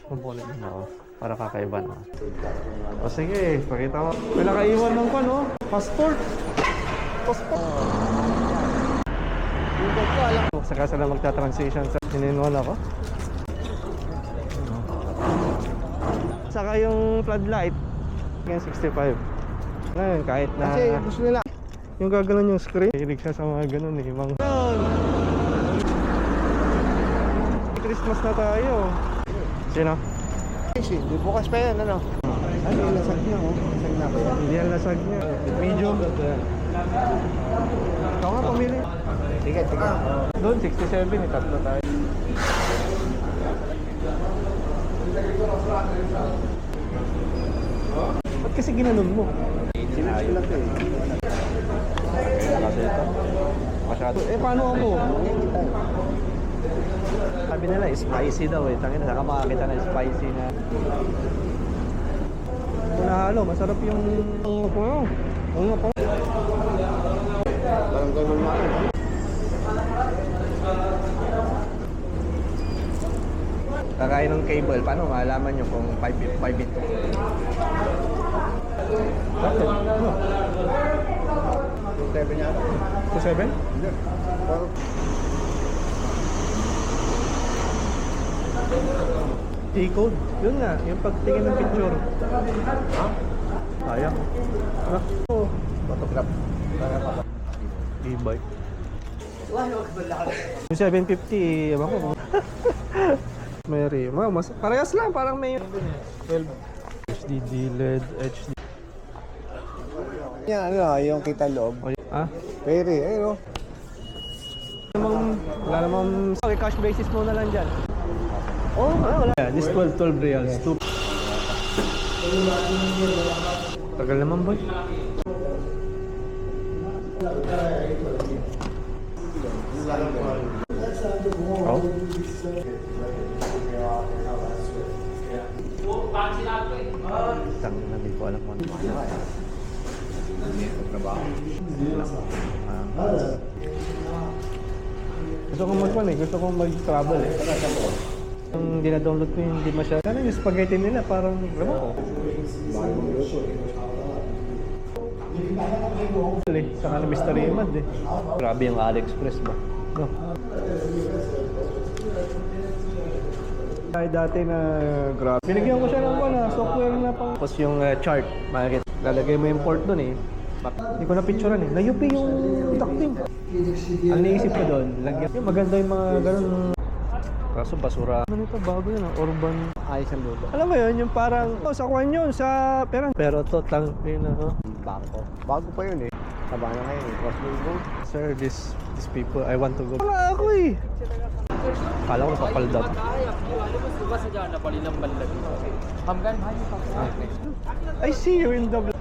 Component na ako. Para kakaiba na. O sige, pakita mo. May nakaiwan ng no? Passport. Saka sila magta-transition sa in-1 ako. Saka yung floodlight yung 65. Ngayon kahit na kasi gusto nila yung gaganon yung screen. Hilig siya sa mga ganon eh. Christmas na tayo. Sino? Di bukas pa yan, ano? Ano yung lasag niya, oh? Lasag na ba yan? Hindi yan lasag niya. Medium. Ikaw nga pumili. Tiga. Doon, 67 eh. Tatlo tayo. Ba't kasi ginanon mo? Sinabi lang ito eh. Kasi ito. Masyado. Paano ako? Sabi nila, spicy daw eh. Tangina, saka makakita na spicy na. Kung nahalo, masarap yung po. Parang gano'n nga. Kakain ng cable, paano malaman nyo kung 5 ito? Bakit? Ano? 7 yata. 2.7? Hindi. Parang T-code? Yun nga, yung pagtingin ng picture. Ha? Sayang. Ano? Oh, photograph. E-bike. Yung 750, ewan ko. Mary, mas parehas lang, parang may 12 HDD LED HD. yan, ano, yung kita loob. Ah? Pwede, ayun, oh. Wala namang okay, cash basis muna lang dyan. Oh, wala. Yeah, this 12 reals. Tagal naman boy. Oh. Tangin na, hindi ko alam kung ano. Gusto kong gusto kong mag-travel eh. Yung dinadownload ko yung hindi masyado. Ano yung spaghetti nila parang alam ko. Saka na Mystery Mad eh. Grabe yung AliExpress ba? No. Ay dati na grabe. Binigyan ko siya ng software na pang. Tapos yung chart, makikita. Lalagay mo yung port dun eh. Hindi ko na-picturean eh. Nayupi yung ducting. Ang naisip ko doon, lagyan. Yung maganda yung mga ganun. Kaso basura. Ano ito? Bago yun ah. Urban. Ayos ang luto. Alam mo yun, yung parang sa kwan yun, sa perang. Pero to, yun ako. Bangko. Bago pa yun eh. Taba na ngayon eh. Cross logo. Sir, these people, I want to go. Wala ako eh. Kala ko papaldap. I see you in the vlog.